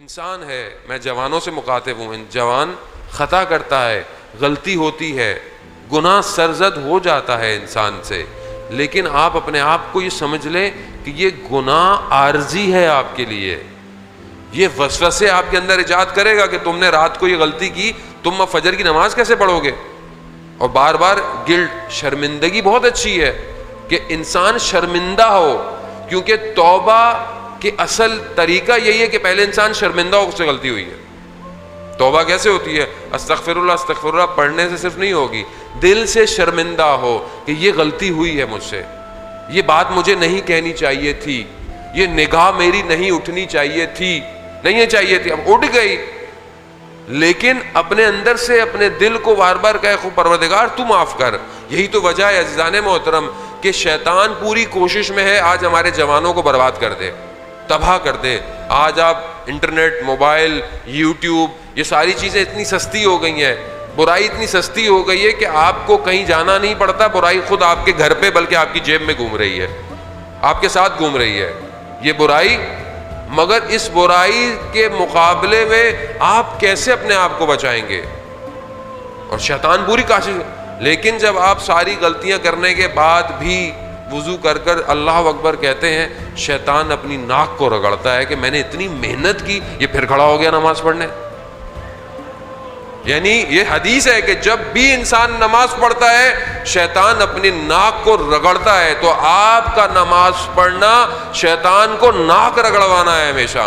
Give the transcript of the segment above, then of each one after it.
انسان ہے، میں جوانوں سے مخاطب ہوں، جوان خطا کرتا ہے، غلطی ہوتی ہے، گناہ سرزد ہو جاتا ہے انسان سے، لیکن آپ اپنے آپ کو یہ سمجھ لیں کہ یہ گناہ عارضی ہے آپ کے لیے. یہ وسوسے آپ کے اندر ایجاد کرے گا کہ تم نے رات کو یہ غلطی کی، تم اب فجر کی نماز کیسے پڑھو گے؟ اور بار بار گلٹ، شرمندگی بہت اچھی ہے کہ انسان شرمندہ ہو، کیونکہ توبہ کہ اصل طریقہ یہی ہے کہ پہلے انسان شرمندہ ہو، اس سے غلطی ہوئی ہے. توبہ کیسے ہوتی ہے؟ استغفر اللہ پڑھنے سے صرف نہیں ہوگی، دل سے شرمندہ ہو کہ یہ غلطی ہوئی ہے مجھ سے، یہ بات مجھے نہیں کہنی چاہیے تھی، یہ نگاہ میری نہیں اٹھنی چاہیے تھی، نہیں چاہیے تھی، اب اٹھ گئی. لیکن اپنے اندر سے اپنے دل کو بار بار کہے خود پروردگار تو معاف کر. یہی تو وجہ ہے عزیزان محترم کہ شیطان پوری کوشش میں ہے آج ہمارے جوانوں کو برباد کر دے، تباہ کر دے. آج آپ انٹرنیٹ، موبائل، یوٹیوب، یہ ساری چیزیں اتنی سستی ہو گئی ہیں، برائی اتنی سستی ہو گئی ہے کہ آپ کو کہیں جانا نہیں پڑتا، برائی خود آپ کے گھر پہ بلکہ آپ کی جیب میں گھوم رہی ہے، آپ کے ساتھ گھوم رہی ہے یہ برائی. مگر اس برائی کے مقابلے میں آپ کیسے اپنے آپ کو بچائیں گے؟ اور شیطان پوری کوشش. لیکن جب آپ ساری غلطیاں کرنے کے بعد بھی وضو کر کر اللہ اکبر کہتے ہیں، شیطان اپنی ناک کو رگڑتا ہے کہ میں نے اتنی محنت کی، یہ پھر کھڑا ہو گیا نماز پڑھنے. یعنی یہ حدیث ہے کہ جب بھی انسان نماز پڑھتا ہے شیطان اپنی ناک کو رگڑتا ہے. تو آپ کا نماز پڑھنا شیطان کو ناک رگڑوانا ہے. ہمیشہ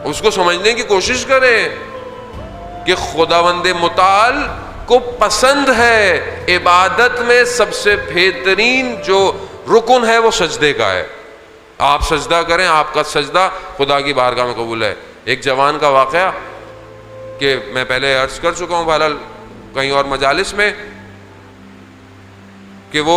اس کو سمجھنے کی کوشش کریں کہ خداوند متعال کو پسند ہے عبادت میں سب سے بہترین جو رکن ہے وہ سجدے کا ہے. آپ سجدہ کریں، آپ کا سجدہ خدا کی بارگاہ میں قبول ہے. ایک جوان کا واقعہ کہ میں پہلے عرض کر چکا ہوں بہرحال کہیں اور مجالس میں، کہ وہ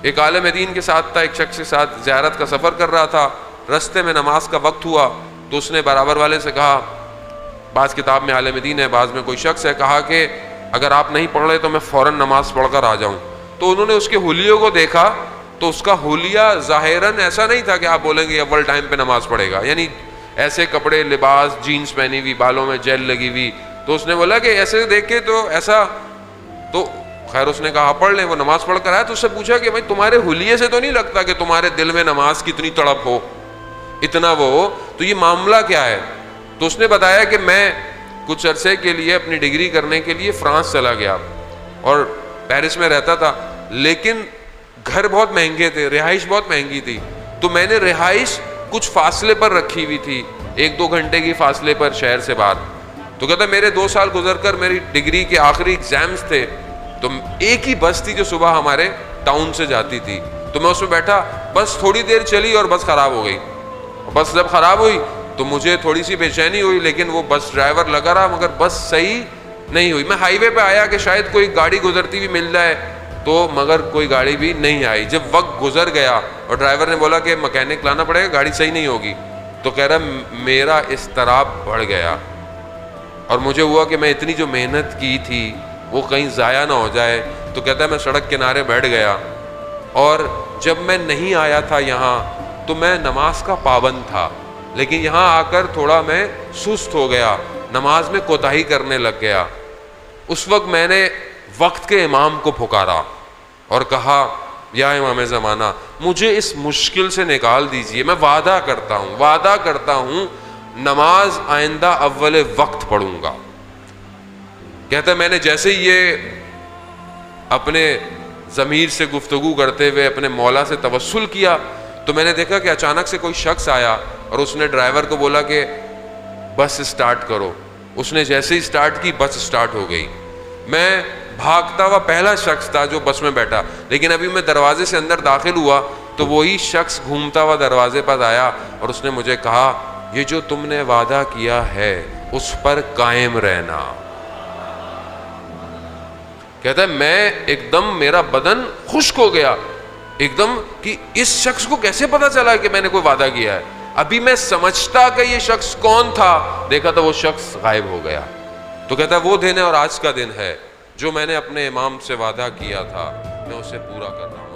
ایک عالم دین کے ساتھ تھا، ایک شخص کے ساتھ زیارت کا سفر کر رہا تھا. رستے میں نماز کا وقت ہوا تو اس نے برابر والے سے کہا، بعض کتاب میں عالم دین ہے، بعض میں کوئی شخص ہے، کہا کہ اگر آپ نہیں پڑھ رہے تو میں فوراً نماز پڑھ کر آ جاؤں. تو انہوں نے اس کے حلیوں کو دیکھا تو اس کا حلیہ ظاہراً ایسا نہیں تھا کہ آپ بولیں گے اول ٹائم پہ نماز پڑھے گا، یعنی ایسے کپڑے، لباس، جینز پہنی ہوئی، بالوں میں جیل لگی ہوئی. تو اس نے بولا کہ ایسے دیکھ کے تو ایسا، تو خیر اس نے کہا پڑھ لیں. وہ نماز پڑھ کر آیا تو اس سے پوچھا کہ بھائی تمہارے حلیے سے تو نہیں لگتا کہ تمہارے دل میں نماز کی اتنی تڑپ ہو، اتنا وہ ہو، تو یہ معاملہ کیا ہے؟ تو اس نے بتایا کہ میں کچھ عرصے کے لیے اپنی ڈگری کرنے کے لیے فرانس چلا گیا اور پیرس میں رہتا تھا، لیکن گھر بہت مہنگے تھے، رہائش بہت مہنگی تھی. تو میں نے رہائش کچھ فاصلے پر رکھی ہوئی تھی، 1-2 گھنٹے کی فاصلے پر شہر سے باہر. تو کہتا میرے 2 سال گزر کر میری ڈگری کے آخری ایگزامز تھے، تو ایک ہی بس تھی جو صبح ہمارے ٹاؤن سے جاتی تھی. تو میں اس میں بیٹھا، بس تھوڑی دیر چلی اور بس خراب ہو گئی. بس جب خراب ہوئی تو مجھے تھوڑی سی بے چینی ہوئی، لیکن وہ بس ڈرائیور لگا رہا مگر بس صحیح نہیں ہوئی. میں ہائی وے پہ آیا کہ شاید کوئی گاڑی گزرتی بھی مل جائے، تو مگر کوئی گاڑی بھی نہیں آئی. جب وقت گزر گیا اور ڈرائیور نے بولا کہ مکینک لانا پڑے گا، گاڑی صحیح نہیں ہوگی، تو کہہ رہا میرا اضطراب بڑھ گیا اور مجھے ہوا کہ میں اتنی جو محنت کی تھی وہ کہیں ضائع نہ ہو جائے. تو کہتا ہے میں سڑک کنارے بیٹھ گیا اور جب میں نہیں آیا تھا یہاں تو میں نماز کا پابند تھا، لیکن یہاں آ کر تھوڑا میں سست ہو گیا، نماز میں کوتاہی کرنے لگ گیا. اس وقت میں نے وقت کے امام کو پکارا اور کہا یا امام زمانہ مجھے اس مشکل سے نکال دیجئے، میں وعدہ کرتا ہوں نماز آئندہ اول وقت پڑھوں گا. کہتا ہے میں نے جیسے ہی یہ اپنے ضمیر سے گفتگو کرتے ہوئے اپنے مولا سے توسل کیا تو میں نے دیکھا کہ اچانک سے کوئی شخص آیا اور اس نے ڈرائیور کو بولا کہ بس اسٹارٹ کرو. اس نے جیسے ہی اسٹارٹ کی بس اسٹارٹ ہو گئی. میں بھاگتا ہوا پہلا شخص تھا جو بس میں بیٹھا، لیکن ابھی میں دروازے سے اندر داخل ہوا تو وہی شخص گھومتا ہوا دروازے پر آیا اور اس نے مجھے کہا یہ جو تم نے وعدہ کیا ہے اس پر قائم رہنا. کہتا ہے میں ایک دم میرا بدن خشک ہو گیا ایک دم کہ اس شخص کو کیسے پتا چلا کہ میں نے کوئی وعدہ کیا ہے. ابھی میں سمجھتا کہ یہ شخص کون تھا، دیکھا تو وہ شخص غائب ہو گیا. تو کہتا ہے وہ دن ہے اور آج کا دن ہے جو میں نے اپنے امام سے وعدہ کیا تھا میں اسے پورا کر رہا ہوں.